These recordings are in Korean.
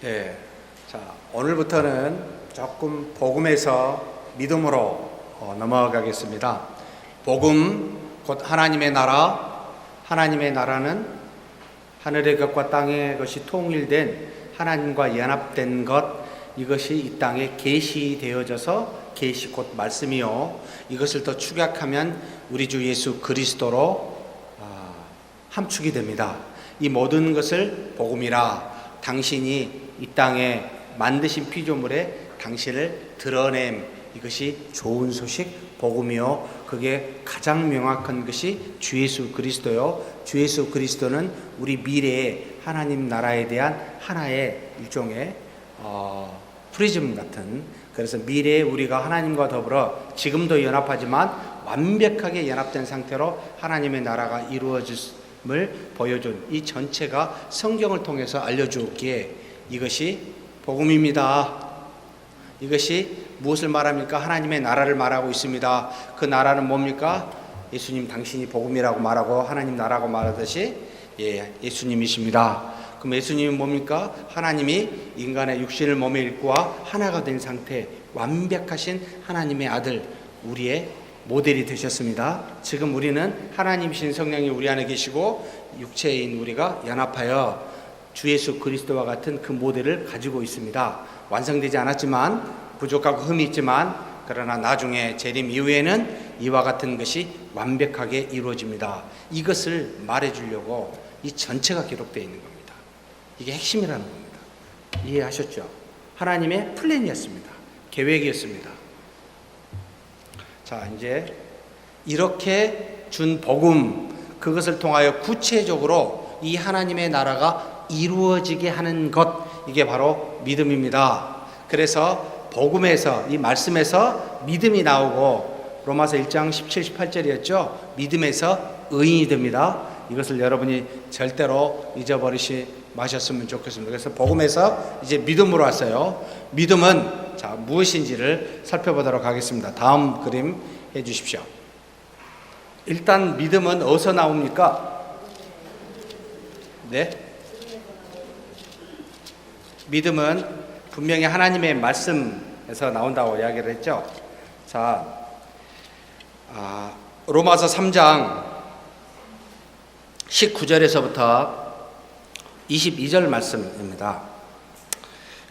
네. 자, 오늘부터는 조금 복음에서 믿음으로 넘어가겠습니다. 복음, 곧 하나님의 나라. 하나님의 나라는 하늘의 것과 땅의 것이 통일된 하나님과 연합된 것, 이것이 이 땅에 계시되어져서, 계시 곧 말씀이요, 이것을 더 축약하면 우리 주 예수 그리스도로 함축이 됩니다. 이 모든 것을 복음이라, 당신이 이 땅에 만드신 피조물에 당신을 드러냄, 이것이 좋은 소식, 복음이요, 그게 가장 명확한 것이 주 예수 그리스도요. 주 예수 그리스도는 우리 미래의 하나님 나라에 대한 하나의 일종의 프리즘 같은, 그래서 미래에 우리가 하나님과 더불어 지금도 연합하지만 완벽하게 연합된 상태로 하나님의 나라가 이루어짐을 보여준, 이 전체가 성경을 통해서 알려주었기에 이것이 복음입니다. 이것이 무엇을 말합니까? 하나님의 나라를 말하고 있습니다. 그 나라는 뭡니까? 예수님 당신이 복음이라고 말하고 하나님 나라고 말하듯이 예수님이십니다. 그럼 예수님은 뭡니까? 하나님이 인간의 육신을 몸에 입고와 하나가 된 상태, 완벽하신 하나님의 아들, 우리의 모델이 되셨습니다. 지금 우리는 하나님이신 성령이 우리 안에 계시고 육체인 우리가 연합하여 주 예수 그리스도와 같은 그 모델을 가지고 있습니다. 완성되지 않았지만, 부족하고 흠이 있지만, 그러나 나중에 재림 이후에는 이와 같은 것이 완벽하게 이루어집니다. 이것을 말해주려고 이 전체가 기록되어 있는 겁니다. 이게 핵심이라는 겁니다. 이해하셨죠? 하나님의 플랜이었습니다. 계획이었습니다. 자, 이제 이렇게 준 복음, 그것을 통하여 구체적으로 이 하나님의 나라가 이루어지게 하는 것, 이게 바로 믿음입니다. 그래서 복음에서, 이 말씀에서 믿음이 나오고, 로마서 1장 17, 18절이었죠. 믿음에서 의인이 됩니다. 이것을 여러분이 절대로 잊어버리지 마셨으면 좋겠습니다. 그래서 복음에서 이제 믿음으로 왔어요. 믿음은 자, 무엇인지를 살펴보도록 하겠습니다. 다음 그림 해주십시오. 일단 믿음은 어디서 나옵니까? 네? 믿음은 분명히 하나님의 말씀에서 나온다고 이야기를 했죠. 자, 로마서 3장 19절에서부터 22절 말씀입니다.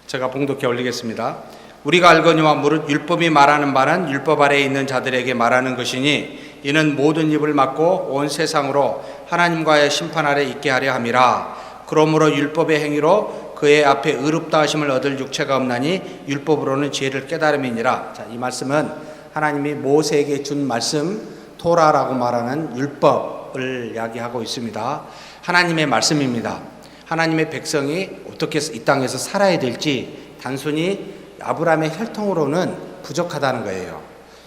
제가 봉독해 올리겠습니다. 우리가 알거니와 무릇 율법이 말하는 바는 율법 아래에 있는 자들에게 말하는 것이니, 이는 모든 입을 막고 온 세상으로 하나님과의 심판 아래 있게 하려 함이라. 그러므로 율법의 행위로 그의 앞에 의롭다 하심을 얻을 육체가 없나니 율법으로는 죄를 깨달음이니라. 자, 이 말씀은 하나님이 모세에게 준 말씀, 토라라고 말하는 율법을 이야기하고 있습니다. 하나님의 말씀입니다. 하나님의 백성이 어떻게 이 땅에서 살아야 될지, 단순히 아브라함의 혈통으로는 부족하다는 거예요.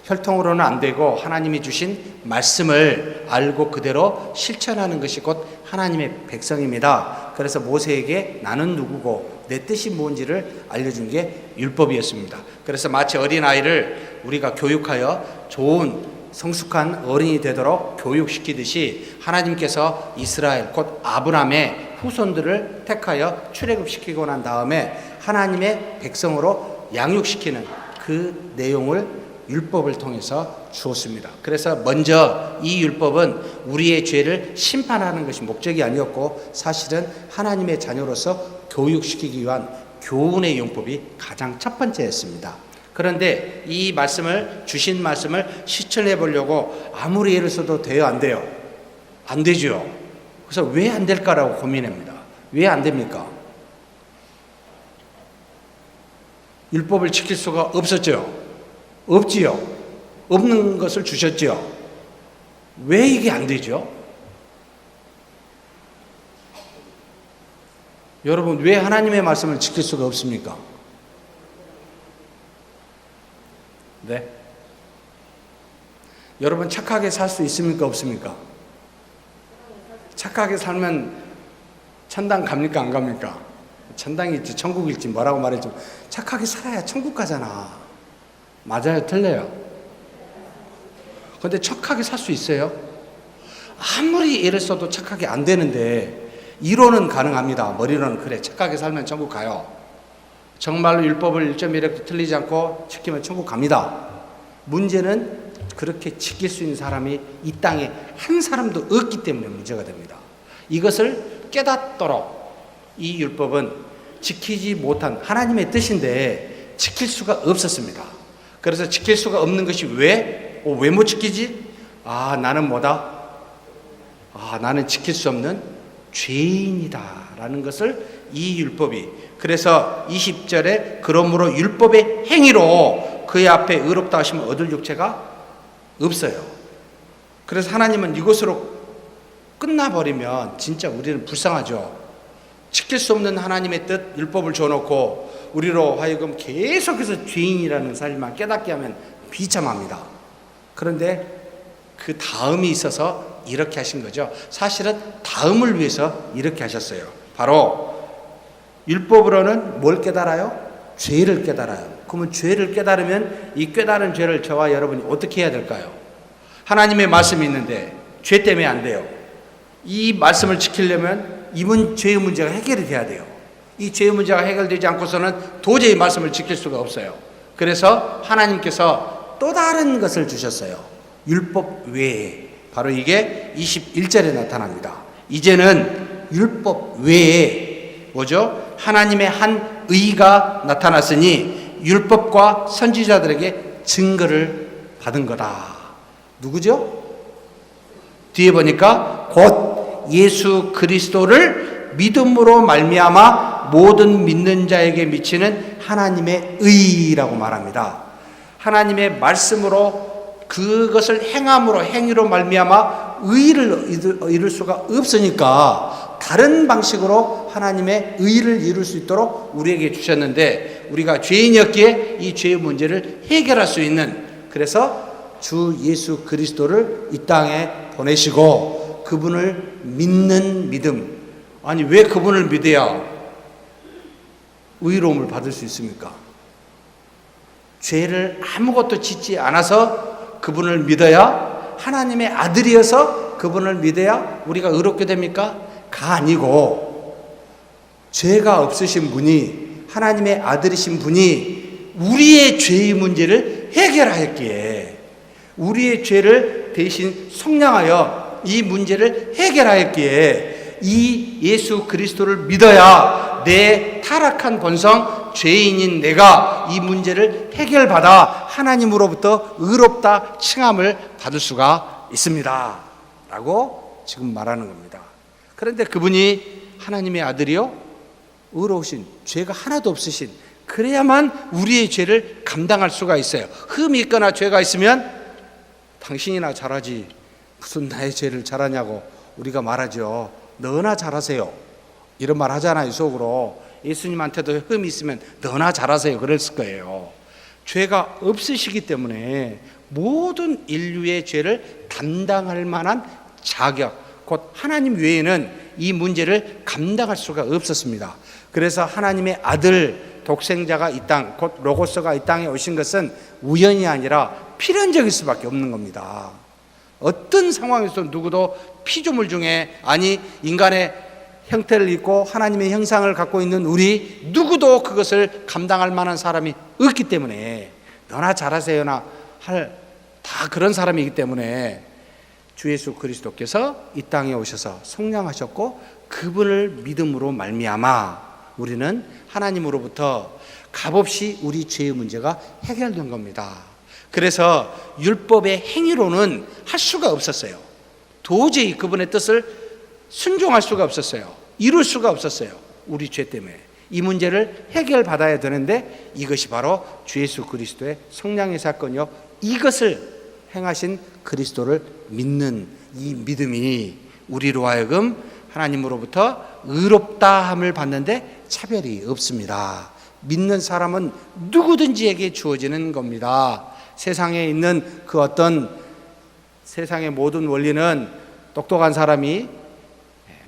혈통으로는 안 되고 하나님이 주신 말씀을 알고 그대로 실천하는 것이 곧 하나님의 백성입니다. 그래서 모세에게 나는 누구고 내 뜻이 뭔지를 알려준 게 율법이었습니다. 그래서 마치 어린아이를 우리가 교육하여 좋은 성숙한 어른이 되도록 교육시키듯이, 하나님께서 이스라엘 곧 아브라함의 후손들을 택하여 출애굽시키고 난 다음에 하나님의 백성으로 양육시키는 그 내용을 율법을 통해서 주었습니다. 그래서 먼저 이 율법은 우리의 죄를 심판하는 것이 목적이 아니었고, 사실은 하나님의 자녀로서 교육시키기 위한 교훈의 용법이 가장 첫 번째였습니다. 그런데 이 말씀을, 주신 말씀을 실천해 보려고 아무리 애를 써도 돼요, 안 돼요? 안 되죠. 그래서 왜 안 될까라고 고민합니다. 왜 안 됩니까? 율법을 지킬 수가 없었죠. 없지요. 없는 것을 주셨지요. 왜 이게 안 되죠? 여러분, 왜 하나님의 말씀을 지킬 수가 없습니까? 네? 여러분, 착하게 살 수 있습니까? 없습니까? 착하게 살면 천당 갑니까? 안 갑니까? 천당일지 천국일지 뭐라고 말했죠. 착하게 살아야 천국 가잖아. 맞아요? 틀려요? 근데 착하게 살 수 있어요? 아무리 애를 써도 착하게 안 되는데, 이론은 가능합니다. 머리로는 그래, 착하게 살면 천국 가요. 정말로 율법을 1.1획도 틀리지 않고 지키면 천국 갑니다. 문제는 그렇게 지킬 수 있는 사람이 이 땅에 한 사람도 없기 때문에 문제가 됩니다. 이것을 깨닫도록 이 율법은 지키지 못한 하나님의 뜻인데 지킬 수가 없었습니다. 그래서 지킬 수가 없는 것이 왜 못 지키지? 나는 뭐다? 나는 지킬 수 없는 죄인이다 라는 것을 이 율법이, 그래서 20절에 그러므로 율법의 행위로 그의 앞에 의롭다 하시면 얻을 육체가 없어요. 그래서 하나님은 이것으로 끝나버리면 진짜 우리는 불쌍하죠. 지킬 수 없는 하나님의 뜻 율법을 줘놓고 우리로 하여금 계속해서 죄인이라는 사실만 깨닫게 하면 비참합니다. 그런데 그 다음이 있어서 이렇게 하신 거죠. 사실은 다음을 위해서 이렇게 하셨어요. 바로 율법으로는 뭘 깨달아요? 죄를 깨달아요. 그러면 죄를 깨달으면 이 깨달은 죄를 저와 여러분이 어떻게 해야 될까요? 하나님의 말씀이 있는데 죄 때문에 안 돼요. 이 말씀을 지키려면 죄의 문제가 해결이 돼야 돼요. 이 죄의 문제가 해결되지 않고서는 도저히 말씀을 지킬 수가 없어요. 그래서 하나님께서 또 다른 것을 주셨어요. 율법 외에. 바로 이게 21절에 나타납니다. 이제는 율법 외에 뭐죠? 하나님의 한 의가 나타났으니 율법과 선지자들에게 증거를 받은 거다. 누구죠? 뒤에 보니까 곧 예수 그리스도를 믿음으로 말미암아 모든 믿는 자에게 미치는 하나님의 의라고 말합니다. 하나님의 말씀으로 그것을 행함으로 행위로 말미암아 의를 이룰 수가 없으니까 다른 방식으로 하나님의 의를 이룰 수 있도록 우리에게 주셨는데 우리가 죄인이었기에 이 죄의 문제를 해결할 수 있는, 그래서 주 예수 그리스도를 이 땅에 보내시고 그분을 믿는 믿음. 아니 왜 그분을 믿어야 의로움을 받을 수 있습니까? 죄를 아무것도 짓지 않아서 그분을 믿어야, 하나님의 아들이어서 그분을 믿어야 우리가 의롭게 됩니까? 가 아니고 죄가 없으신 분이, 하나님의 아들이신 분이 우리의 죄의 문제를 해결하였기에, 우리의 죄를 대신 속량하여 이 문제를 해결하였기에 이 예수 그리스도를 믿어야 내 타락한 본성 죄인인 내가 이 문제를 해결받아 하나님으로부터 의롭다 칭함을 받을 수가 있습니다 라고 지금 말하는 겁니다. 그런데 그분이 하나님의 아들이요, 의로우신, 죄가 하나도 없으신, 그래야만 우리의 죄를 감당할 수가 있어요. 흠이 있거나 죄가 있으면 당신이나 잘하지 무슨 나의 죄를 잘하냐고 우리가 말하죠. 너나 잘하세요 이런 말 하잖아요. 속으로 예수님한테도 흠이 있으면 너나 잘하세요 그랬을 거예요. 죄가 없으시기 때문에 모든 인류의 죄를 담당할 만한 자격, 곧 하나님 외에는 이 문제를 감당할 수가 없었습니다. 그래서 하나님의 아들 독생자가 이 땅, 곧 로고스가 이 땅에 오신 것은 우연이 아니라 필연적일 수밖에 없는 겁니다. 어떤 상황에서 누구도 피조물 중에, 아니 인간의 형태를 입고 하나님의 형상을 갖고 있는 우리 누구도 그것을 감당할 만한 사람이 없기 때문에, 너나 잘하세요나 할 다 그런 사람이기 때문에 주 예수 그리스도께서 이 땅에 오셔서 속량하셨고 그분을 믿음으로 말미암아 우리는 하나님으로부터 값없이 우리 죄의 문제가 해결된 겁니다. 그래서 율법의 행위로는 할 수가 없었어요. 도저히 그분의 뜻을 순종할 수가 없었어요. 이룰 수가 없었어요. 우리 죄 때문에. 이 문제를 해결받아야 되는데 이것이 바로 주 예수 그리스도의 속량의 사건이요, 이것을 행하신 그리스도를 믿는 이 믿음이 우리로 하여금 하나님으로부터 의롭다함을 받는데 차별이 없습니다. 믿는 사람은 누구든지에게 주어지는 겁니다. 세상에 있는 그 어떤 세상의 모든 원리는 똑똑한 사람이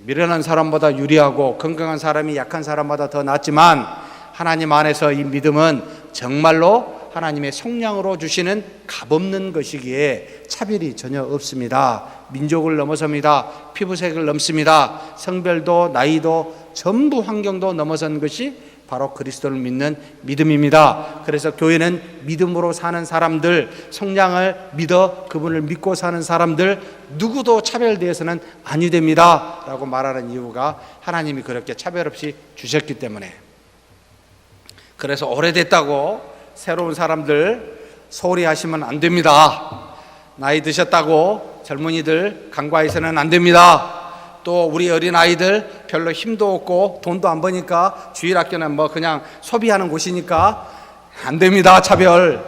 미련한 사람보다 유리하고 건강한 사람이 약한 사람보다 더 낫지만 하나님 안에서 이 믿음은 정말로 하나님의 속량으로 주시는 값없는 것이기에 차별이 전혀 없습니다. 민족을 넘어섭니다. 피부색을 넘습니다. 성별도 나이도 전부 환경도 넘어선 것이 바로 그리스도를 믿는 믿음입니다. 그래서 교회는 믿음으로 사는 사람들, 성령을 믿어 그분을 믿고 사는 사람들 누구도 차별되어서는 아니 됩니다 라고 말하는 이유가 하나님이 그렇게 차별 없이 주셨기 때문에. 그래서 오래됐다고 새로운 사람들 소홀히 하시면 안 됩니다. 나이 드셨다고 젊은이들 간과해서는 안 됩니다. 또 우리 어린아이들 별로 힘도 없고 돈도 안 버니까 주일학교는 뭐 그냥 소비하는 곳이니까 안 됩니다. 차별.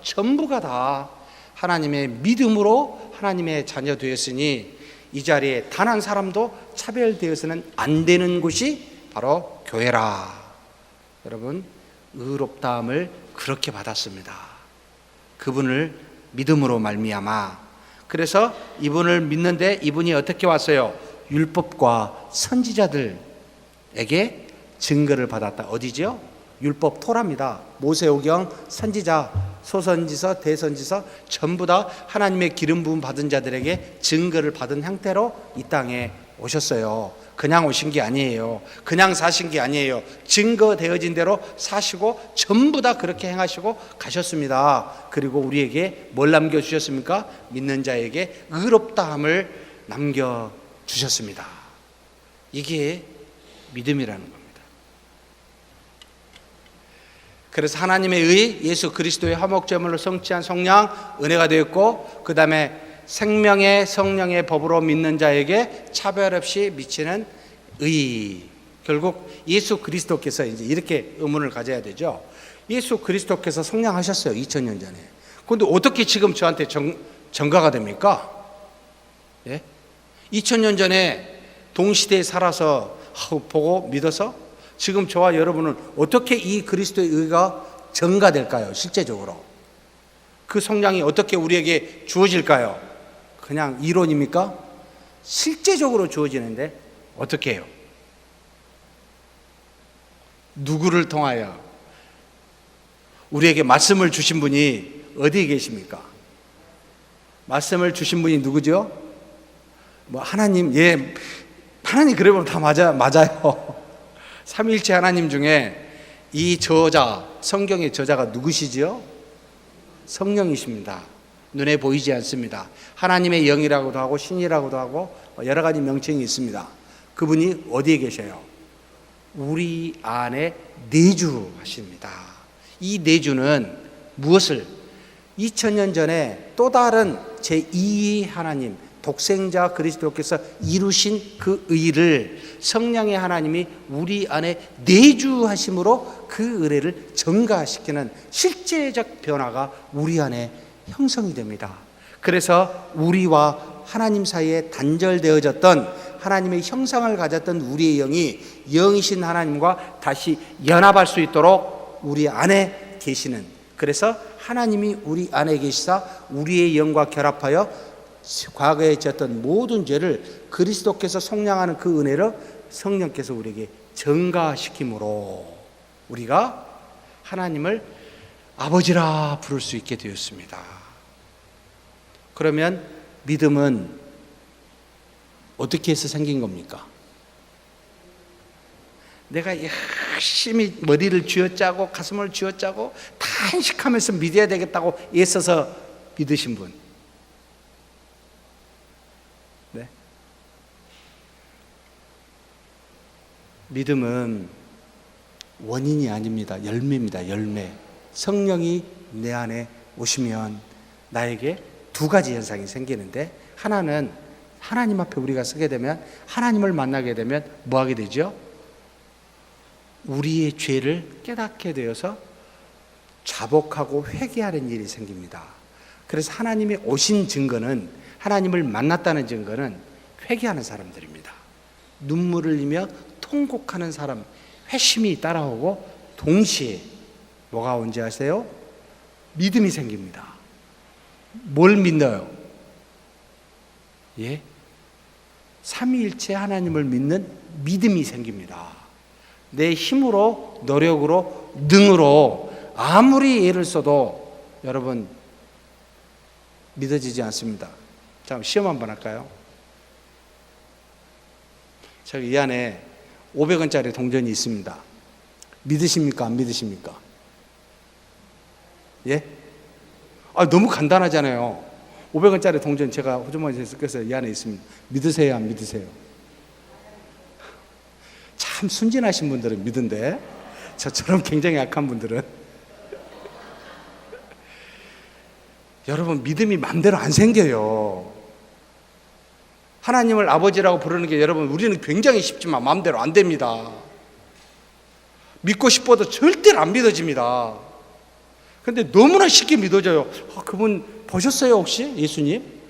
전부가 다 하나님의 믿음으로 하나님의 자녀 되었으니 이 자리에 단 한 사람도 차별되어서는 안 되는 곳이 바로 교회라. 여러분, 의롭다함을 그렇게 받았습니다. 그분을 믿음으로 말미암아. 그래서 이분을 믿는데 이분이 어떻게 왔어요? 율법과 선지자들에게 증거를 받았다. 어디죠? 율법 토라입니다. 모세오경, 선지자, 소선지서, 대선지서 전부 다 하나님의 기름 부음 받은 자들에게 증거를 받은 형태로 이 땅에 오셨어요. 그냥 오신 게 아니에요. 그냥 사신 게 아니에요. 증거되어진 대로 사시고 전부 다 그렇게 행하시고 가셨습니다. 그리고 우리에게 뭘 남겨주셨습니까? 믿는 자에게 의롭다함을 남겨주셨습니다. 이게 믿음이라는 겁니다. 그래서 하나님의 의, 예수 그리스도의 화목제물로 성취한 성령, 은혜가 되었고 그 다음에 생명의 성령의 법으로 믿는 자에게 차별 없이 미치는 의. 결국 예수 그리스도께서 이제 이렇게 의문을 가져야 되죠. 예수 그리스도께서 성령하셨어요. 2000년 전에. 그런데 어떻게 지금 저한테 전가가 됩니까? 예? 2000년 전에 동시대에 살아서 보고 믿어서 지금 저와 여러분은 어떻게 이 그리스도의 의가 전가될까요? 실제적으로. 그 성령이 어떻게 우리에게 주어질까요? 그냥 이론입니까? 실제적으로 주어지는데 어떻게 해요? 누구를 통하여? 우리에게 말씀을 주신 분이 어디에 계십니까? 말씀을 주신 분이 누구죠? 뭐 하나님, 예, 하나님 그래 보면 다 맞아요. 삼위일체 하나님 중에 이 저자, 성경의 저자가 누구시죠? 성령이십니다. 눈에 보이지 않습니다. 하나님의 영이라고도 하고 신이라고도 하고 여러 가지 명칭이 있습니다. 그분이 어디에 계셔요? 우리 안에 내주하십니다. 이 내주는 무엇을? 2000년 전에 또 다른 제2의 하나님, 독생자 그리스도께서 이루신 그 의를 성령의 하나님이 우리 안에 내주하심으로 그 의를 증가시키는 실제적 변화가 우리 안에 형성이 됩니다. 그래서 우리와 하나님 사이에 단절되어졌던 하나님의 형상을 가졌던 우리의 영이 영이신 하나님과 다시 연합할 수 있도록 우리 안에 계시는, 그래서 하나님이 우리 안에 계시사 우리의 영과 결합하여 과거에 지었던 모든 죄를 그리스도께서 속량하는 그 은혜를 성령께서 우리에게 증가시킴으로 우리가 하나님을 아버지라 부를 수 있게 되었습니다. 그러면 믿음은 어떻게 해서 생긴 겁니까? 내가 열심히 머리를 쥐어짜고 가슴을 쥐어짜고 탄식하면서 믿어야 되겠다고 애써서 믿으신 분. 네? 믿음은 원인이 아닙니다. 열매입니다. 열매. 성령이 내 안에 오시면 나에게 두 가지 현상이 생기는데, 하나는 하나님 앞에 우리가 서게 되면, 하나님을 만나게 되면 뭐 하게 되죠? 우리의 죄를 깨닫게 되어서 자복하고 회개하는 일이 생깁니다. 그래서 하나님이 오신 증거는, 하나님을 만났다는 증거는 회개하는 사람들입니다. 눈물을 흘리며 통곡하는 사람, 회심이 따라오고 동시에 뭐가 온지 아세요? 믿음이 생깁니다. 뭘 믿나요? 예? 삼위일체 하나님을 믿는 믿음이 생깁니다. 내 힘으로, 노력으로, 능으로 아무리 애를 써도 여러분 믿어지지 않습니다. 자, 시험 한번 할까요? 저기 이 안에 500원짜리 동전이 있습니다. 믿으십니까? 안 믿으십니까? 예? 너무 간단하잖아요. 500원짜리 동전 제가 호주머니에 섞여서 이 안에 있습니다. 믿으세요? 안 믿으세요? 참 순진하신 분들은 믿은데 저처럼 굉장히 약한 분들은 여러분, 믿음이 마음대로 안 생겨요. 하나님을 아버지라고 부르는 게 여러분, 우리는 굉장히 쉽지만 마음대로 안 됩니다. 믿고 싶어도 절대로 안 믿어집니다. 근데 너무나 쉽게 믿어져요. 그분 보셨어요 혹시? 예수님?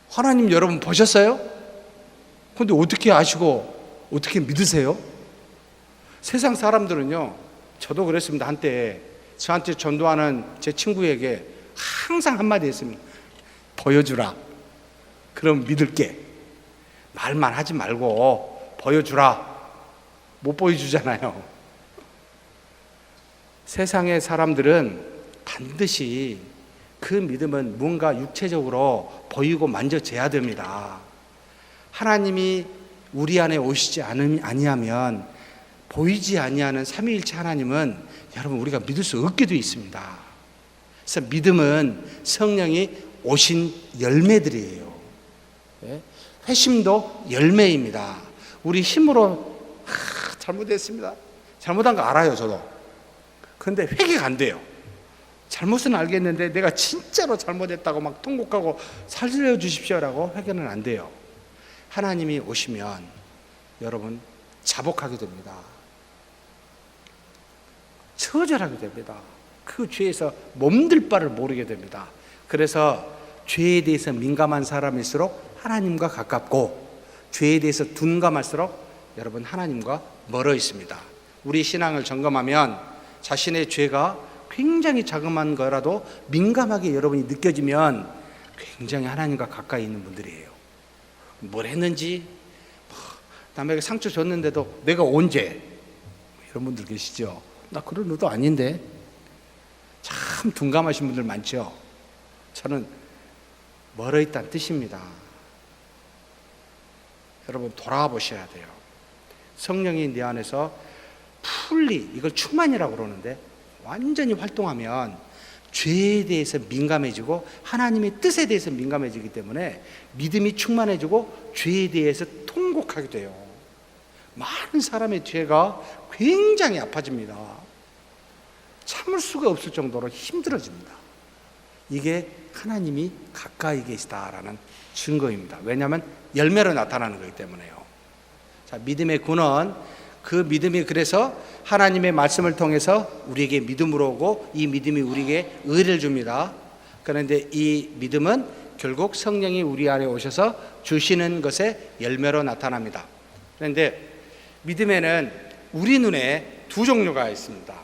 하나님 여러분 보셨어요? 근데 어떻게 아시고 어떻게 믿으세요? 세상 사람들은요, 저도 그랬습니다. 한때 저한테 전도하는 제 친구에게 항상 한마디 했습니다. 보여주라. 그럼 믿을게. 말만 하지 말고 보여주라. 못 보여주잖아요. 세상의 사람들은 반드시 그 믿음은 뭔가 육체적으로 보이고 만져져야 됩니다. 하나님이 우리 안에 오시지 아니하면 보이지 아니하는 삼위일체 하나님은 여러분 우리가 믿을 수 없게 되어 있습니다. 그래서 믿음은 성령이 오신 열매들이에요. 회심도 열매입니다. 우리 힘으로 잘못했습니다. 잘못한 거 알아요, 저도. 그런데 회개가 안 돼요. 잘못은 알겠는데 내가 진짜로 잘못했다고 막 통곡하고 살려주십시오라고 회개는 안 돼요. 하나님이 오시면 여러분 자복하게 됩니다. 처절하게 됩니다. 그 죄에서 몸들 바를 모르게 됩니다. 그래서 죄에 대해서 민감한 사람일수록 하나님과 가깝고, 죄에 대해서 둔감할수록 여러분 하나님과 멀어 있습니다. 우리 신앙을 점검하면 자신의 죄가 굉장히 자그마한 거라도 민감하게 여러분이 느껴지면 굉장히 하나님과 가까이 있는 분들이에요. 뭘 했는지, 남에게 상처 줬는데도 내가 언제, 이런 분들 계시죠. 나 그런 의도 아닌데. 참 둔감하신 분들 많죠. 저는 멀어 있다는 뜻입니다. 여러분 돌아보셔야 돼요. 성령이 내 안에서 풀리, 이걸 충만이라고 그러는데 완전히 활동하면 죄에 대해서 민감해지고 하나님의 뜻에 대해서 민감해지기 때문에 믿음이 충만해지고 죄에 대해서 통곡하게 돼요. 많은 사람의 죄가 굉장히 아파집니다. 참을 수가 없을 정도로 힘들어집니다. 이게 하나님이 가까이 계시다라는 증거입니다. 왜냐하면 열매로 나타나는 거기 때문에요. 자, 믿음의 근원, 그 믿음이 그래서 하나님의 말씀을 통해서 우리에게 믿음으로 오고, 이 믿음이 우리에게 의를 줍니다. 그런데 이 믿음은 결국 성령이 우리 안에 오셔서 주시는 것의 열매로 나타납니다. 그런데 믿음에는 우리 눈에 두 종류가 있습니다.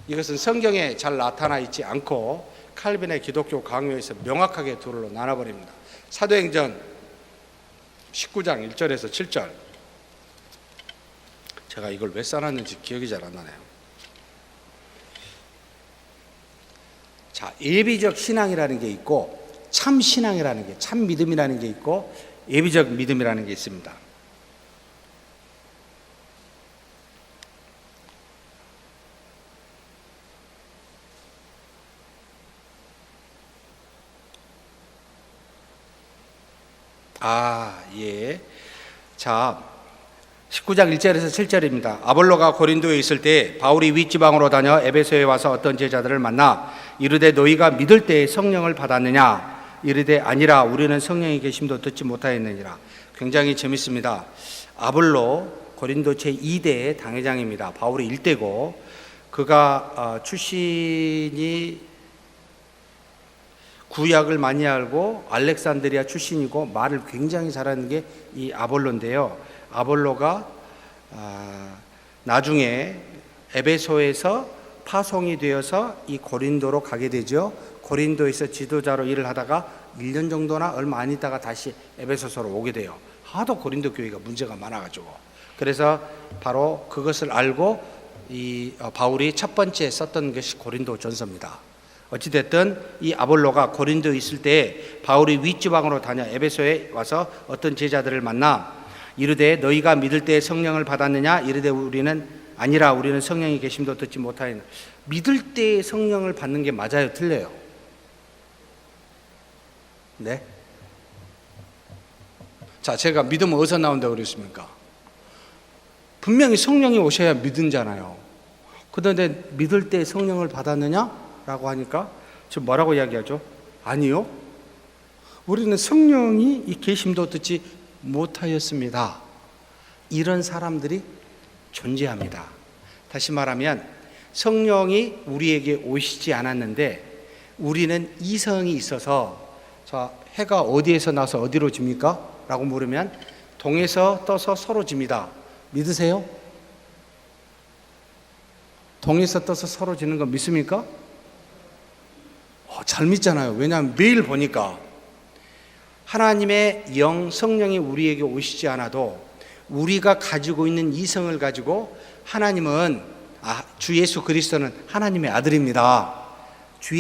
이것은 성경에 잘 나타나 있지 않고 칼빈의 기독교 강요에서 명확하게 둘로 나눠버립니다. 사도행전 19장 1절에서 7절. 제가 이걸 왜 써놨는지 기억이 잘 안 나네요. 자, 예비적 신앙이라는 게 있고 참 신앙이라는 게, 참 믿음이라는 게 있고 예비적 믿음이라는 게 있습니다. 예. 자, 19장 1절에서 7절입니다. 아볼로가 고린도에 있을 때 바울이 윗지방으로 다녀 에베소에 와서 어떤 제자들을 만나 이르되 너희가 믿을 때에 성령을 받았느냐? 이르되 아니라 우리는 성령의 계심도 듣지 못하였느니라. 굉장히 재밌습니다. 아볼로 고린도 제2대의 당회장입니다. 바울이 1대고 그가 출신이 구약을 많이 알고 알렉산드리아 출신이고 말을 굉장히 잘하는 게 이 아볼로인데요. 아볼로가 나중에 에베소에서 파송이 되어서 이 고린도로 가게 되죠. 고린도에서 지도자로 일을 하다가 1년 정도나 얼마 안 있다가 다시 에베소서로 오게 돼요. 하도 고린도 교회가 문제가 많아가지고. 그래서 바로 그것을 알고 이 바울이 첫 번째 썼던 것이 고린도 전서입니다. 어찌됐든 이 아볼로가 고린도에 있을 때 바울이 윗지방으로 다녀 에베소에 와서 어떤 제자들을 만나 이르되 너희가 믿을 때 성령을 받았느냐? 이르되 우리는 아니라 우리는 성령이 계심도 듣지 못하였나. 믿을 때 성령을 받는 게 맞아요, 틀려요? 네? 자, 제가 믿음은 어디서 나온다고 그랬습니까? 분명히 성령이 오셔야 믿은잖아요. 그런데 믿을 때 성령을 받았느냐? 라고 하니까 지금 뭐라고 이야기하죠? 아니요. 우리는 성령이 이 계심도 듣지 못하였습니다. 이런 사람들이 존재합니다. 다시 말하면 성령이 우리에게 오시지 않았는데 우리는 이성이 있어서, 자, 해가 어디에서 나서 어디로 집니까? 라고 물으면 동에서 떠서 서로 집니다. 믿으세요? 동에서 떠서 서로 지는 거 믿습니까? 잘 믿잖아요. 왜냐하면 매일 보니까 하나님의 영 성령이 우리에게 오시지 않아도 우리가 가지고 있는 이성을 가지고 하나님은 주 예수 그리스도는 하나님의 아들입니다. 주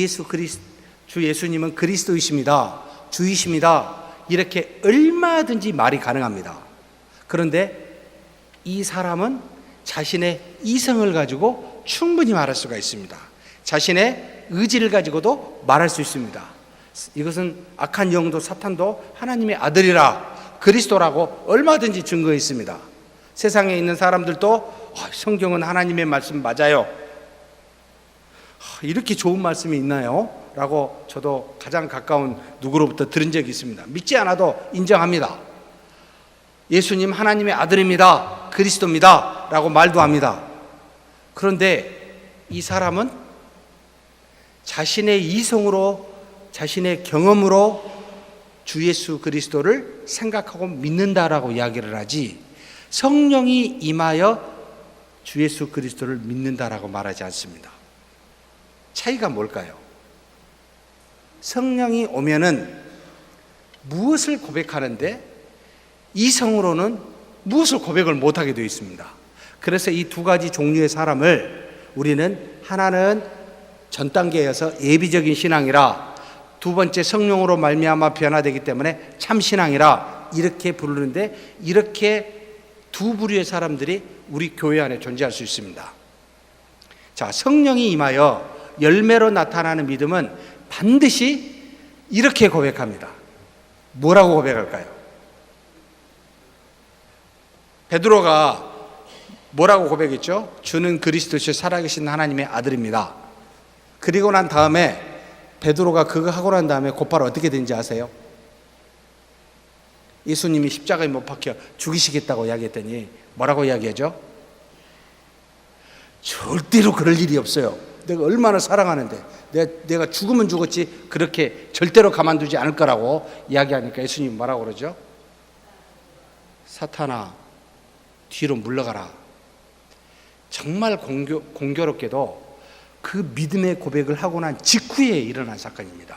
예수님은 그리스도이십니다. 주이십니다. 이렇게 얼마든지 말이 가능합니다. 그런데 이 사람은 자신의 이성을 가지고 충분히 말할 수가 있습니다. 자신의 의지를 가지고도 말할 수 있습니다. 이것은 악한 영도 사탄도 하나님의 아들이라 그리스도라고 얼마든지 증거했습니다. 세상에 있는 사람들도 성경은 하나님의 말씀 맞아요. 이렇게 좋은 말씀이 있나요? 라고 저도 가장 가까운 누구로부터 들은 적이 있습니다. 믿지 않아도 인정합니다. 예수님 하나님의 아들입니다. 그리스도입니다. 라고 말도 합니다. 그런데 이 사람은 자신의 이성으로, 자신의 경험으로 주 예수 그리스도를 생각하고 믿는다라고 이야기를 하지, 성령이 임하여 주 예수 그리스도를 믿는다라고 말하지 않습니다. 차이가 뭘까요? 성령이 오면은 무엇을 고백하는데 이성으로는 무엇을 고백을 못하게 되어 있습니다. 그래서 이 두 가지 종류의 사람을 우리는 하나는 전 단계에서 예비적인 신앙이라, 두 번째 성령으로 말미암아 변화되기 때문에 참 신앙이라 이렇게 부르는데, 이렇게 두 부류의 사람들이 우리 교회 안에 존재할 수 있습니다. 자, 성령이 임하여 열매로 나타나는 믿음은 반드시 이렇게 고백합니다. 뭐라고 고백할까요? 베드로가 뭐라고 고백했죠? 주는 그리스도시요 살아계신 하나님의 아들입니다. 그리고 난 다음에 베드로가 그거 하고 난 다음에 곧바로 어떻게 된지 아세요? 예수님이 십자가에 못 박혀 죽이시겠다고 이야기했더니 뭐라고 이야기하죠? 절대로 그럴 일이 없어요. 내가 얼마나 사랑하는데 내가 죽으면 죽었지 그렇게 절대로 가만두지 않을 거라고 이야기하니까 예수님이 뭐라고 그러죠? 사탄아 뒤로 물러가라. 정말 공교롭게도 그 믿음의 고백을 하고 난 직후에 일어난 사건입니다.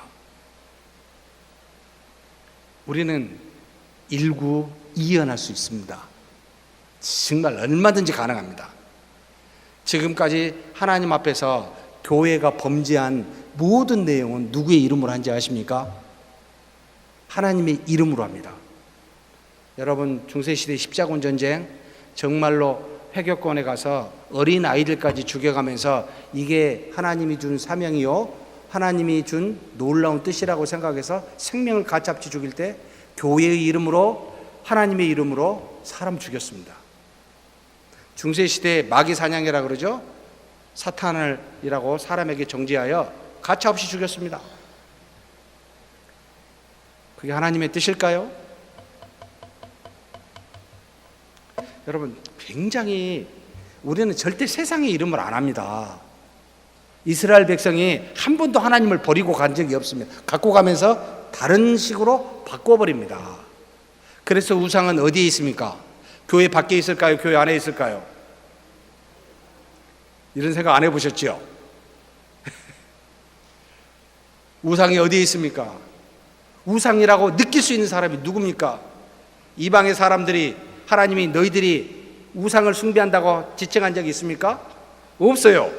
우리는 일구이연할 수 있습니다. 정말 얼마든지 가능합니다. 지금까지 하나님 앞에서 교회가 범죄한 모든 내용은 누구의 이름으로 한지 아십니까? 하나님의 이름으로 합니다. 여러분, 중세시대 십자군 전쟁 정말로 회교권에 가서 어린 아이들까지 죽여가면서 이게 하나님이 준 사명이요, 하나님이 준 놀라운 뜻이라고 생각해서 생명을 가차없이 죽일 때 교회의 이름으로, 하나님의 이름으로 사람 죽였습니다. 중세시대 마귀 사냥이라 그러죠. 사탄을이라고 사람에게 정죄하여 가차없이 죽였습니다. 그게 하나님의 뜻일까요? 여러분, 굉장히 우리는 절대 세상의 이름을 안 합니다. 이스라엘 백성이 한 번도 하나님을 버리고 간 적이 없습니다. 갖고 가면서 다른 식으로 바꿔버립니다. 그래서 우상은 어디에 있습니까? 교회 밖에 있을까요? 교회 안에 있을까요? 이런 생각 안 해보셨죠? 우상이 어디에 있습니까? 우상이라고 느낄 수 있는 사람이 누굽니까? 이방의 사람들이 하나님이 너희들이 우상을 숭배한다고 지칭한 적이 있습니까? 없어요.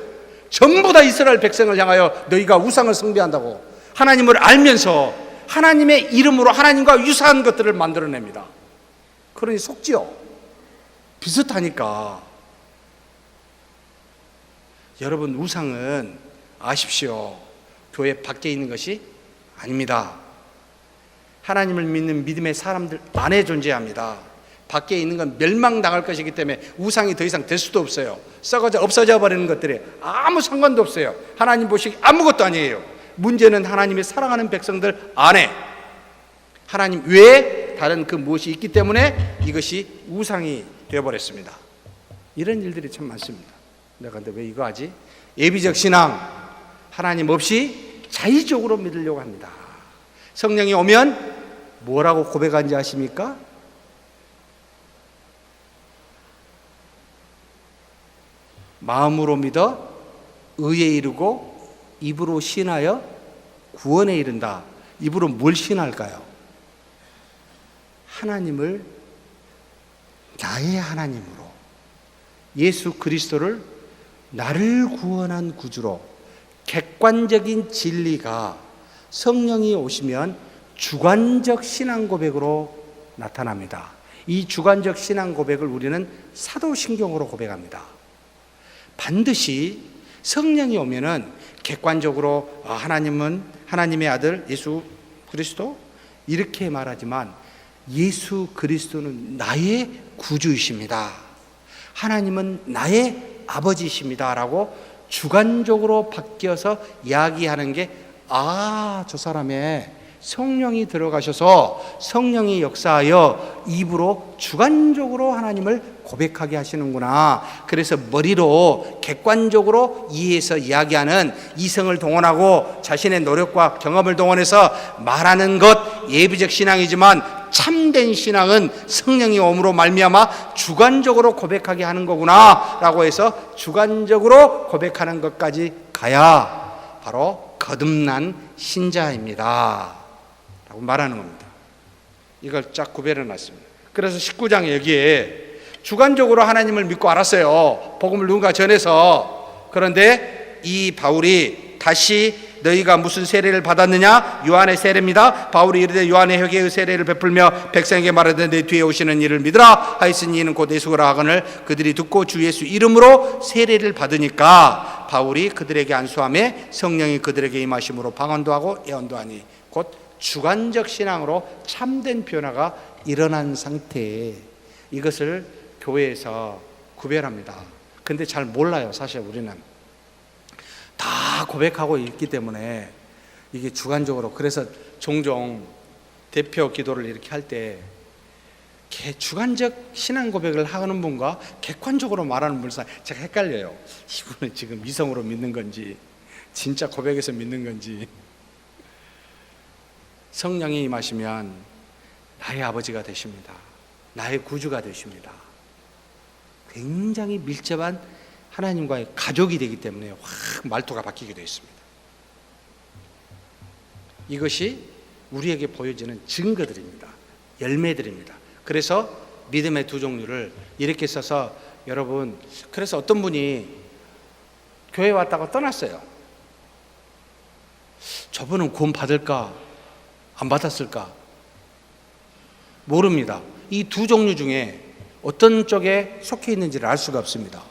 전부 다 이스라엘 백성을 향하여 너희가 우상을 숭배한다고 하나님을 알면서 하나님의 이름으로 하나님과 유사한 것들을 만들어냅니다. 그러니 속지요. 비슷하니까. 여러분, 우상은 아십시오. 교회 밖에 있는 것이 아닙니다. 하나님을 믿는 믿음의 사람들 안에 존재합니다. 밖에 있는 건 멸망당할 것이기 때문에 우상이 더 이상 될 수도 없어요. 썩어져 없어져 버리는 것들이 아무 상관도 없어요. 하나님 보시기 아무것도 아니에요. 문제는 하나님의 사랑하는 백성들 안에 하나님 외에 다른 그 무엇이 있기 때문에 이것이 우상이 되어버렸습니다. 이런 일들이 참 많습니다. 내가 근데 왜 이거 하지? 예비적 신앙, 하나님 없이 자의적으로 믿으려고 합니다. 성령이 오면 뭐라고 고백하는지 아십니까? 마음으로 믿어 의에 이르고 입으로 신하여 구원에 이른다. 입으로 뭘 신할까요? 하나님을 나의 하나님으로, 예수 그리스도를 나를 구원한 구주로, 객관적인 진리가 성령이 오시면 주관적 신앙 고백으로 나타납니다. 이 주관적 신앙 고백을 우리는 사도신경으로 고백합니다. 반드시 성령이 오면은 객관적으로 하나님은 하나님의 아들 예수 그리스도 이렇게 말하지만 예수 그리스도는 나의 구주이십니다. 하나님은 나의 아버지이십니다. 라고 주관적으로 바뀌어서 이야기하는 게 저 사람의 성령이 들어가셔서 성령이 역사하여 입으로 주관적으로 하나님을 고백하게 하시는구나. 그래서 머리로 객관적으로 이해해서 이야기하는 이성을 동원하고 자신의 노력과 경험을 동원해서 말하는 것 예비적 신앙이지만 참된 신앙은 성령이 오므로 말미암아 주관적으로 고백하게 하는 거구나 라고 해서 주관적으로 고백하는 것까지 가야 바로 거듭난 신자입니다 라고 말하는 겁니다. 이걸 쫙 구별해 놨습니다. 그래서 19장 여기에 주관적으로 하나님을 믿고 알았어요. 복음을 누군가 전해서. 그런데 이 바울이 다시 너희가 무슨 세례를 받았느냐? 요한의 세례입니다. 바울이 이르되 요한의 혀계의 세례를 베풀며 백성에게 말하되 내 뒤에 오시는 이를 믿으라 하였으니 이는 곧 예수라 하거늘 그들이 듣고 주 예수 이름으로 세례를 받으니까 바울이 그들에게 안수하며 성령이 그들에게 임하심으로 방언도 하고 예언도 하니 곧 주관적 신앙으로 참된 변화가 일어난 상태에 이것을 교회에서 구별합니다. 근데 잘 몰라요. 사실 우리는 다 고백하고 있기 때문에 이게 주관적으로. 그래서 종종 대표 기도를 이렇게 할 때 주관적 신앙 고백을 하는 분과 객관적으로 말하는 분 사이 제가 헷갈려요. 이분은 지금 이성으로 믿는 건지 진짜 고백해서 믿는 건지. 성령이 임하시면 나의 아버지가 되십니다. 나의 구주가 되십니다. 굉장히 밀접한 하나님과의 가족이 되기 때문에 확 말투가 바뀌게 되어 있습니다. 이것이 우리에게 보여지는 증거들입니다. 열매들입니다. 그래서 믿음의 두 종류를 이렇게 써서 여러분, 그래서 어떤 분이 교회 왔다가 떠났어요. 저분은 구원 받을까 안 받았을까 모릅니다. 이 두 종류 중에 어떤 쪽에 속해 있는지를 알 수가 없습니다.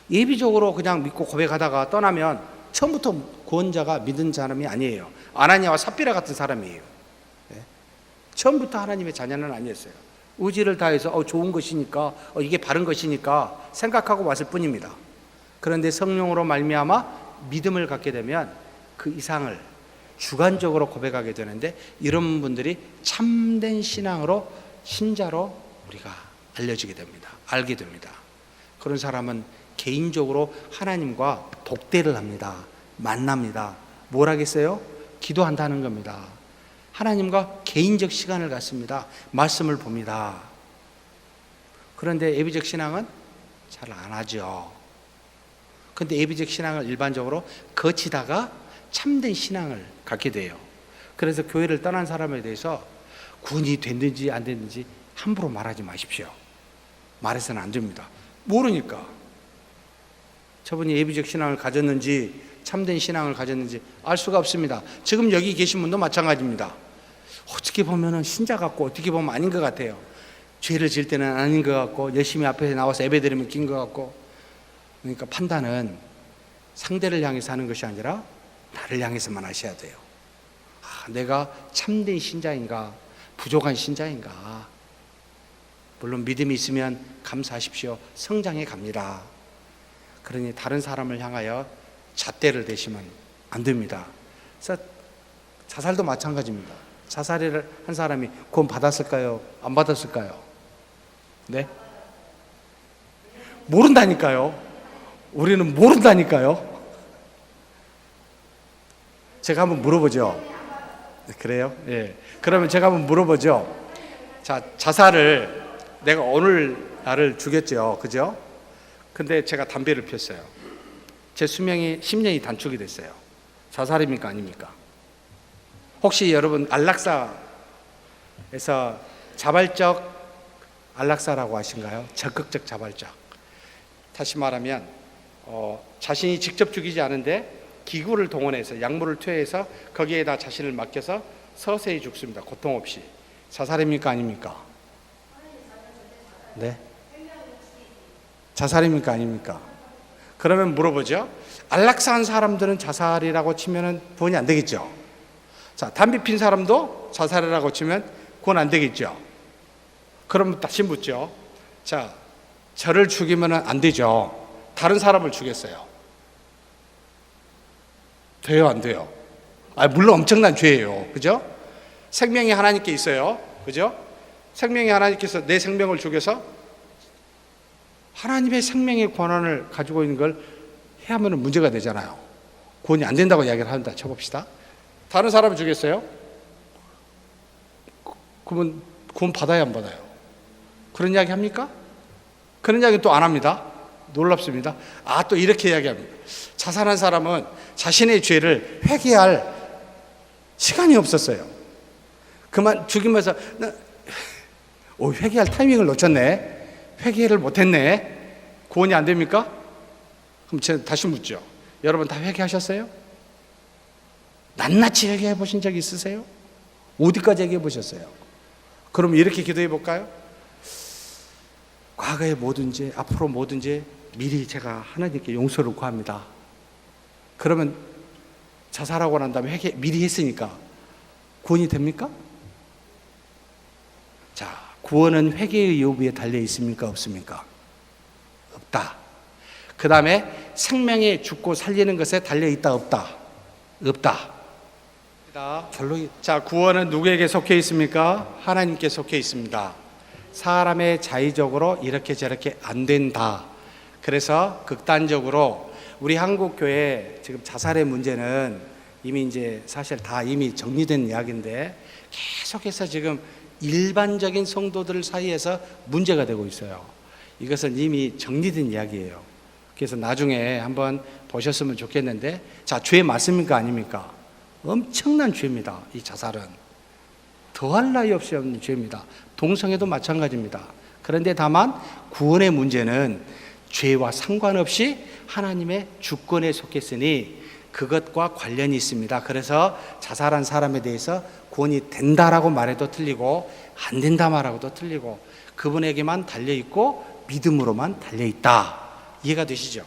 예비적으로 그냥 믿고 고백하다가 떠나면 처음부터 구원자가 믿은 사람이 아니에요. 아나니아와 삽비라 같은 사람이에요. 네? 처음부터 하나님의 자녀는 아니었어요. 의지를 다해서 좋은 것이니까 이게 바른 것이니까 생각하고 왔을 뿐입니다. 그런데 성령으로 말미암아 믿음을 갖게 되면 그 이상을 주관적으로 고백하게 되는데 이런 분들이 참된 신앙으로 신자로 우리가 알려지게 됩니다. 알게 됩니다. 그런 사람은 개인적으로 하나님과 독대를 합니다. 만납니다. 뭘 하겠어요? 기도한다는 겁니다. 하나님과 개인적 시간을 갖습니다. 말씀을 봅니다. 그런데 예비적 신앙은 잘 안 하죠. 그런데 예비적 신앙을 일반적으로 거치다가 참된 신앙을 갖게 돼요. 그래서 교회를 떠난 사람에 대해서 구원이 됐는지 안 됐는지 함부로 말하지 마십시오. 말해서는 안 됩니다. 모르니까. 저분이 예비적 신앙을 가졌는지 참된 신앙을 가졌는지 알 수가 없습니다. 지금 여기 계신 분도 마찬가지입니다. 어떻게 보면 신자 같고 어떻게 보면 아닌 것 같아요. 죄를 지을 때는 아닌 것 같고 열심히 앞에 나와서 예배드리면 낀 것 같고. 그러니까 판단은 상대를 향해서 하는 것이 아니라 나를 향해서만 하셔야 돼요. 내가 참된 신자인가, 부족한 신자인가. 물론 믿음이 있으면 감사하십시오. 성장해 갑니다. 그러니 다른 사람을 향하여 잣대를 대시면 안 됩니다. 그래서 자살도 마찬가지입니다. 자살을 한 사람이 구원 받았을까요? 안 받았을까요? 네? 모른다니까요. 우리는 모른다니까요. 제가 한번 물어보죠. 그래요? 예. 그러면 제가 한번 물어보죠. 자, 자살을 내가 오늘 나를 죽였죠. 그죠? 근데 제가 담배를 피웠어요. 제 수명이 10년이 단축이 됐어요. 자살입니까? 아닙니까? 혹시 여러분 안락사에서 자발적 안락사라고 하신가요? 적극적 자발적. 다시 말하면 자신이 직접 죽이지 않은데 기구를 동원해서 약물을 투여해서 거기에다 자신을 맡겨서 서서히 죽습니다. 고통 없이. 자살입니까? 아닙니까? 네? 자살입니까? 아닙니까? 그러면 물어보죠. 안락사한 사람들은 자살이라고 치면 구원이 안 되겠죠. 자, 담배 핀 사람도 자살이라고 치면 구원 안 되겠죠. 그러면 다시 묻죠. 자, 저를 죽이면 안 되죠. 다른 사람을 죽였어요. 돼요, 안 돼요? 물론 엄청난 죄예요. 그죠? 생명이 하나님께 있어요. 그죠? 생명이 하나님께서 내 생명을 죽여서 하나님의 생명의 권한을 가지고 있는 걸 해야면 문제가 되잖아요. 구원이 안 된다고 이야기를 한다 쳐봅시다. 다른 사람을 죽였어요? 그러면 구원 받아야 안 받아요? 그런 이야기 합니까? 그런 이야기 또 안 합니다. 놀랍습니다. 또 이렇게 이야기합니다. 자살한 사람은 자신의 죄를 회개할 시간이 없었어요. 그만 죽이면서 회개할 타이밍을 놓쳤네. 회개를 못했네. 구원이 안 됩니까? 그럼 제가 다시 묻죠. 여러분 다 회개하셨어요? 낱낱이 회개해 보신 적 있으세요? 어디까지 회개해 보셨어요? 그럼 이렇게 기도해 볼까요? 과거의 모든 죄, 앞으로 모든 죄 미리 제가 하나님께 용서를 구합니다. 그러면 자살하고 난 다음에 회개 미리 했으니까 구원이 됩니까? 자, 구원은 회개의 여부에 달려 있습니까? 없습니까? 없다. 그 다음에 생명에 죽고 살리는 것에 달려 있다? 없다? 없다. 결론이. 자, 구원은 누구에게 속해 있습니까? 하나님께 속해 있습니다. 사람의 자의적으로 이렇게 저렇게 안 된다. 그래서 극단적으로 우리 한국 교회 지금 자살의 문제는 이미 이제 사실 다 이미 정리된 이야기인데 계속해서 지금 일반적인 성도들 사이에서 문제가 되고 있어요. 이것은 이미 정리된 이야기예요. 그래서 나중에 한번 보셨으면 좋겠는데, 자, 죄 맞습니까? 아닙니까? 엄청난 죄입니다. 이 자살은 더할 나위 없이 없는 죄입니다. 동성애도 마찬가지입니다. 그런데 다만 구원의 문제는 죄와 상관없이 하나님의 주권에 속했으니 그것과 관련이 있습니다. 그래서 자살한 사람에 대해서 구원이 된다라고 말해도 틀리고 안 된다 말하고도 틀리고 그분에게만 달려있고 믿음으로만 달려있다. 이해가 되시죠?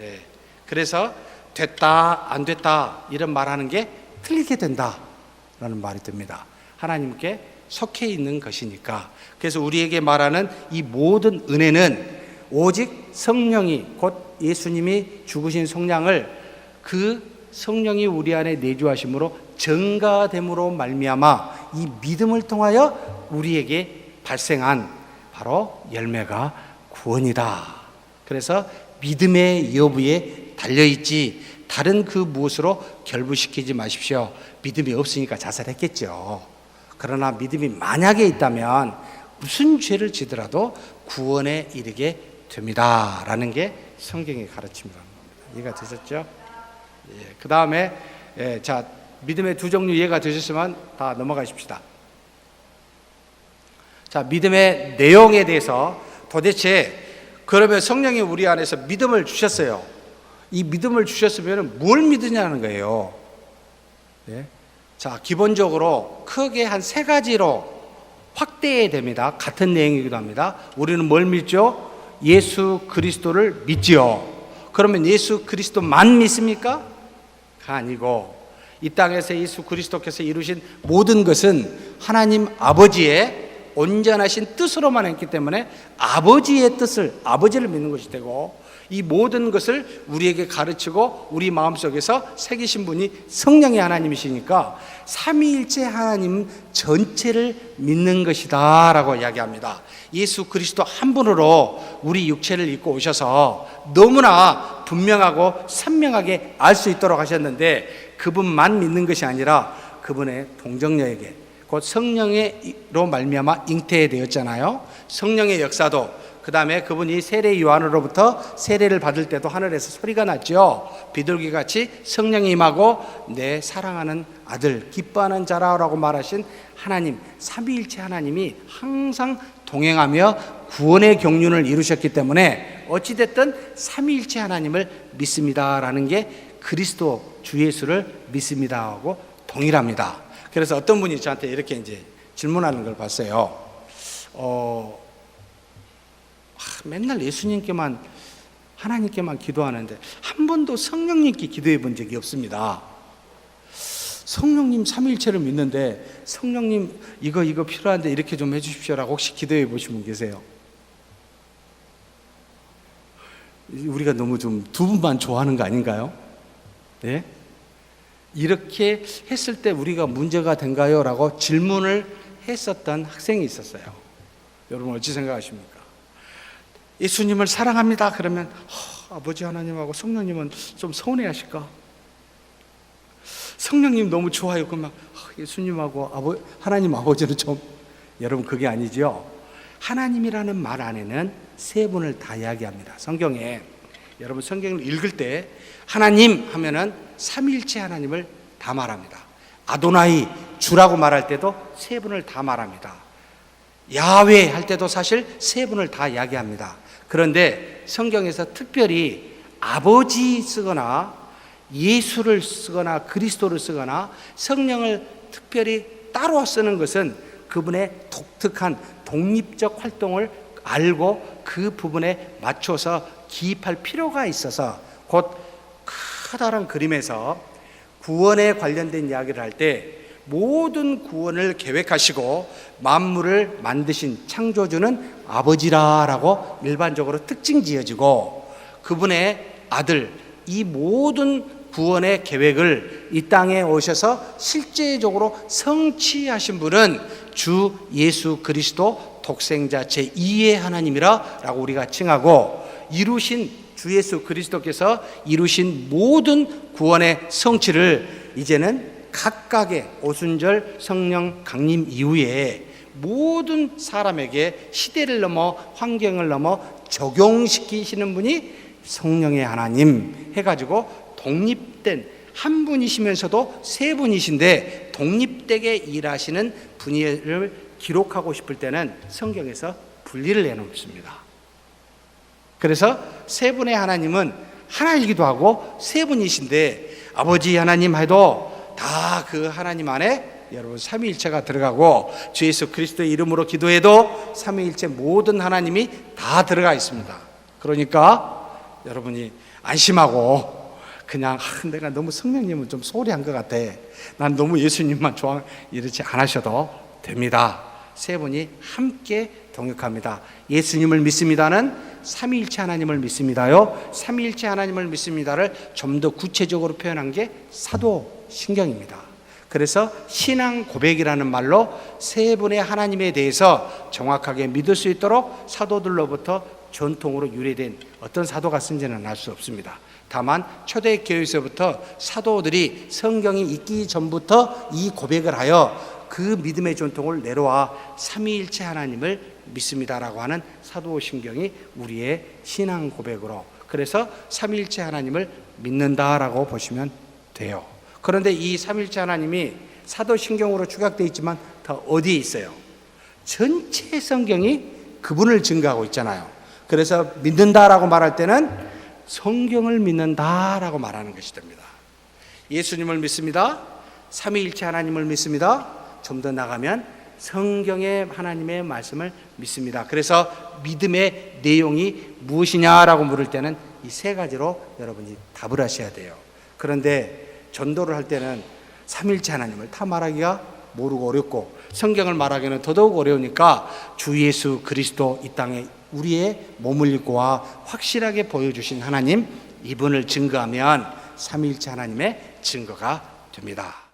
예. 그래서 됐다 안 됐다 이런 말하는 게 틀리게 된다라는 말이 듭니다. 하나님께 속해 있는 것이니까. 그래서 우리에게 말하는 이 모든 은혜는 오직 성령이, 곧 예수님이 죽으신 성량을 그 성령이 우리 안에 내주하심으로 증가됨으로 말미암아 이 믿음을 통하여 우리에게 발생한 바로 열매가 구원이다. 그래서 믿음의 여부에 달려있지 다른 그 무엇으로 결부시키지 마십시오. 믿음이 없으니까 자살했겠죠. 그러나 믿음이 만약에 있다면 무슨 죄를 지더라도 구원에 이르게 됩니다. 라는 게 성경의 가르침이라는 겁니다. 이해가 되셨죠? 예, 그 다음에 자, 믿음의 두 종류 이해가 되셨으면 다 넘어가십시다. 자, 믿음의 내용에 대해서 도대체 그러면 성령이 우리 안에서 믿음을 주셨어요. 이 믿음을 주셨으면 뭘 믿으냐는 거예요. 예? 자, 기본적으로 크게 한 세 가지로 확대됩니다. 같은 내용이기도 합니다. 우리는 뭘 믿죠? 예수 그리스도를 믿지요. 그러면 예수 그리스도만 믿습니까? 아니고 이 땅에서 예수 그리스도께서 이루신 모든 것은 하나님 아버지의 온전하신 뜻으로만 했기 때문에 아버지의 뜻을, 아버지를 믿는 것이 되고, 이 모든 것을 우리에게 가르치고 우리 마음속에서 새기신 분이 성령의 하나님이시니까 삼위일체 하나님 전체를 믿는 것이다 라고 이야기합니다. 예수 그리스도 한 분으로 우리 육체를 입고 오셔서 너무나 분명하고 선명하게 알 수 있도록 하셨는데, 그분만 믿는 것이 아니라 그분의 동정녀에게 곧 성령으로 말미암아 잉태되었잖아요. 성령의 역사도, 그 다음에 그분이 세례 요한으로부터 세례를 받을 때도 하늘에서 소리가 났죠. 비둘기같이 성령이 임하고 내 사랑하는 아들, 기뻐하는 자라라고 말하신 하나님, 삼위일체 하나님이 항상 동행하며 구원의 경륜을 이루셨기 때문에 어찌됐든 삼위일체 하나님을 믿습니다라는 게 그리스도 주 예수를 믿습니다 하고 동일합니다. 그래서 어떤 분이 저한테 이렇게 이제 질문하는 걸 봤어요. 맨날 예수님께만, 하나님께만 기도하는데 한 번도 성령님께 기도해 본 적이 없습니다. 성령님 삼위일체를 믿는데 성령님 이거 필요한데 이렇게 좀 해주십시오라고 혹시 기도해 보신 분 계세요? 우리가 너무 좀 두 분만 좋아하는 거 아닌가요? 네? 이렇게 했을 때 우리가 문제가 된가요? 라고 질문을 했었던 학생이 있었어요. 여러분 어찌 생각하십니까? 예수님을 사랑합니다 그러면 아버지 하나님하고 성령님은 좀 서운해 하실까? 성령님 너무 좋아요 그러면 예수님하고 하나님 아버지는 좀, 여러분 그게 아니죠. 하나님이라는 말 안에는 세 분을 다 이야기합니다. 성경에 여러분 성경을 읽을 때 하나님 하면은 삼위일체 하나님을 다 말합니다. 아도나이 주라고 말할 때도 세 분을 다 말합니다. 야훼 할 때도 사실 세 분을 다 이야기합니다. 그런데 성경에서 특별히 아버지 쓰거나 예수를 쓰거나 그리스도를 쓰거나 성령을 특별히 따로 쓰는 것은 그분의 독특한 독립적 활동을 알고 그 부분에 맞춰서 기입할 필요가 있어서, 곧 커다란 그림에서 구원에 관련된 이야기를 할 때 모든 구원을 계획하시고 만물을 만드신 창조주는 아버지라라고 일반적으로 특징 지어지고, 그분의 아들, 이 모든 구원의 계획을 이 땅에 오셔서 실제적으로 성취하신 분은 주 예수 그리스도 독생자 제2의 하나님이라고 우리가 칭하고, 이루신 주 예수 그리스도께서 이루신 모든 구원의 성취를 이제는 각각의 오순절 성령 강림 이후에 모든 사람에게 시대를 넘어 환경을 넘어 적용시키시는 분이 성령의 하나님 해가지고 독립된 한 분이시면서도 세 분이신데 독립되게 일하시는 분을 기록하고 싶을 때는 성경에서 분리를 해놓습니다. 그래서 세 분의 하나님은 하나이기도 하고 세 분이신데, 아버지 하나님 해도 다 그 하나님 안에 여러분 삼위일체가 들어가고, 주 예수 그리스도의 이름으로 기도해도 삼위일체 모든 하나님이 다 들어가 있습니다. 그러니까 여러분이 안심하고 그냥 내가 너무 성령님은 좀 소홀히한 것 같아, 난 너무 예수님만 좋아, 이렇지 않으셔도 됩니다. 세 분이 함께 동역합니다. 예수님을 믿습니다는 삼위일체 하나님을 믿습니다요, 삼위일체 하나님을 믿습니다를 좀 더 구체적으로 표현한 게 사도신경입니다. 그래서 신앙 고백이라는 말로 세 분의 하나님에 대해서 정확하게 믿을 수 있도록 사도들로부터 전통으로 유래된, 어떤 사도가 쓴지는 알 수 없습니다. 다만 초대교회에서부터 사도들이 성경이 있기 전부터 이 고백을 하여 그 믿음의 전통을 내려와 삼위일체 하나님을 믿습니다라고 하는 사도신경이 우리의 신앙 고백으로, 그래서 삼위일체 하나님을 믿는다라고 보시면 돼요. 그런데 이 삼위일체 하나님이 사도신경으로 추각되어 있지만 더 어디에 있어요? 전체 성경이 그분을 증거하고 있잖아요. 그래서 믿는다라고 말할 때는 성경을 믿는다라고 말하는 것이 됩니다. 예수님을 믿습니다. 삼위일체 하나님을 믿습니다. 좀 더 나가면 성경의 하나님의 말씀을 믿습니다. 그래서 믿음의 내용이 무엇이냐라고 물을 때는 이 세 가지로 여러분이 답을 하셔야 돼요. 그런데 전도를 할 때는 삼일체 하나님을 다 말하기가 모르고 어렵고 성경을 말하기는 더더욱 어려우니까 주 예수 그리스도 이 땅에 우리의 몸을 입고 와 확실하게 보여주신 하나님, 이분을 증거하면 삼일체 하나님의 증거가 됩니다.